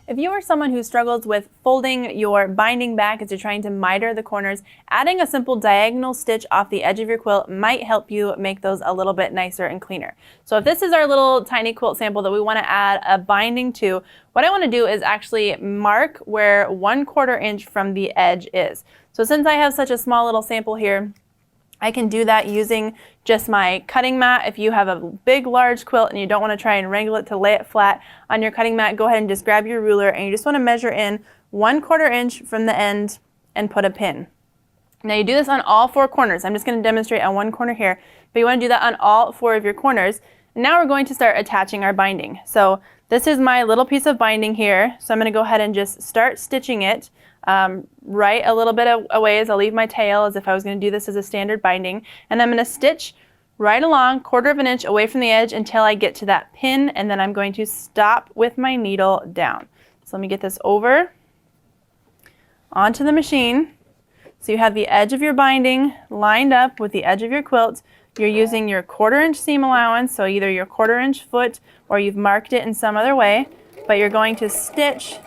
If you are someone who struggles with folding your binding back as you're trying to miter the corners, adding a simple diagonal stitch off the edge of your quilt might help you make those a little bit nicer and cleaner. So if this is our little tiny quilt sample that we want to add a binding to, what I want to do is actually mark where 1/4 inch from the edge is. So since I have such a small little sample here, I can do that using just my cutting mat. If you have a big, large quilt and you don't want to try and wrangle it to lay it flat on your cutting mat, go ahead and just grab your ruler and you just want to measure in 1/4 inch from the end and put a pin. Now you do this on all 4 corners. I'm just going to demonstrate on one corner here, but you want to do that on all 4 of your corners. And now we're going to start attaching our binding. So this is my little piece of binding here. So I'm going to go ahead and just start stitching it. Right a little bit away as I'll leave my tail as if I was going to do this as a standard binding, and I'm going to stitch right along 1/4 inch away from the edge until I get to that pin, and then I'm going to stop with my needle down. So let me get this over onto the machine. So you have the edge of your binding lined up with the edge of your quilt. You're using your 1/4 inch seam allowance, so either your 1/4 inch foot or you've marked it in some other way, but you're going to stitch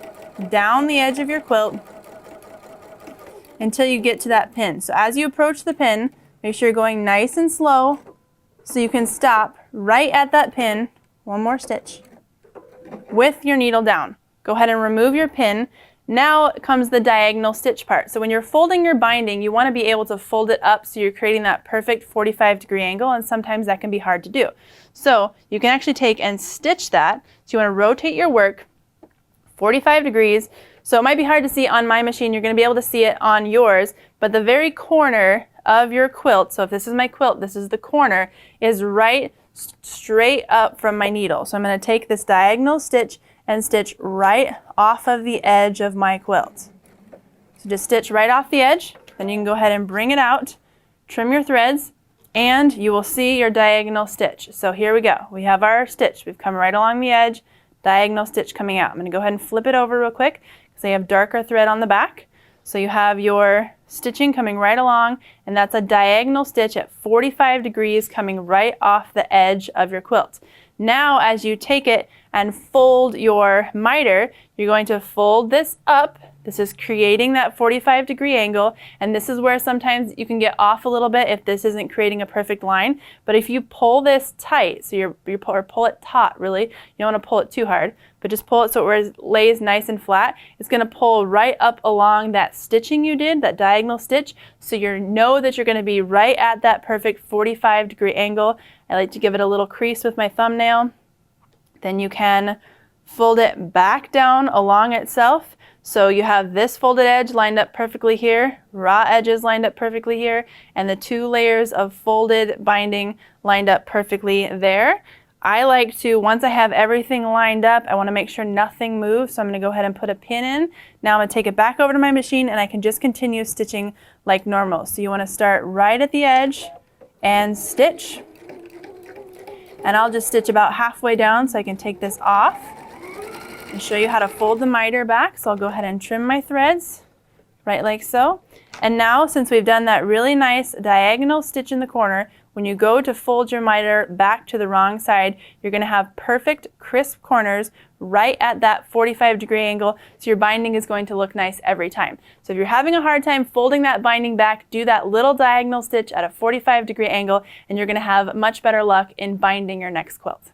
down the edge of your quilt until you get to that pin. So as you approach the pin, make sure you're going nice and slow so you can stop right at that pin, one more stitch, with your needle down. Go ahead and remove your pin. Now comes the diagonal stitch part. So when you're folding your binding, you want to be able to fold it up so you're creating that perfect 45-degree angle, and sometimes that can be hard to do. So you can actually take and stitch that. So you want to rotate your work 45 degrees. So it might be hard to see on my machine. You're going to be able to see it on yours, but the very corner of your quilt, so if this is my quilt, this is the corner, is right straight up from my needle. So I'm going to take this diagonal stitch and stitch right off of the edge of my quilt. So just stitch right off the edge, then you can go ahead and bring it out, trim your threads, and you will see your diagonal stitch. So here we go. We have our stitch. We've come right along the edge, diagonal stitch coming out. I'm going to go ahead and flip it over real quick because I have darker thread on the back. So you have your stitching coming right along, and that's a diagonal stitch at 45 degrees coming right off the edge of your quilt. Now as you take it and fold your miter, you're going to fold this up. This is creating that 45-degree angle, and this is where sometimes you can get off a little bit if this isn't creating a perfect line. But if you pull this tight, so or pull it taut really, you don't want to pull it too hard, but just pull it so it lays nice and flat, it's going to pull right up along that stitching you did, that diagonal stitch, so you know that you're going to be right at that perfect 45-degree angle. I like to give it a little crease with my thumbnail. Then you can fold it back down along itself. So you have this folded edge lined up perfectly here, raw edges lined up perfectly here, and the 2 layers of folded binding lined up perfectly there. I like to, once I have everything lined up, I want to make sure nothing moves, so I'm going to go ahead and put a pin in. Now I'm going to take it back over to my machine and I can just continue stitching like normal. So you want to start right at the edge and stitch. And I'll just stitch about halfway down so I can take this off and show you how to fold the miter back. So I'll go ahead and trim my threads right like so. And now, since we've done that really nice diagonal stitch in the corner, when you go to fold your miter back to the wrong side, you're going to have perfect crisp corners right at that 45-degree angle, so your binding is going to look nice every time. So if you're having a hard time folding that binding back, do that little diagonal stitch at a 45-degree angle and you're going to have much better luck in binding your next quilt.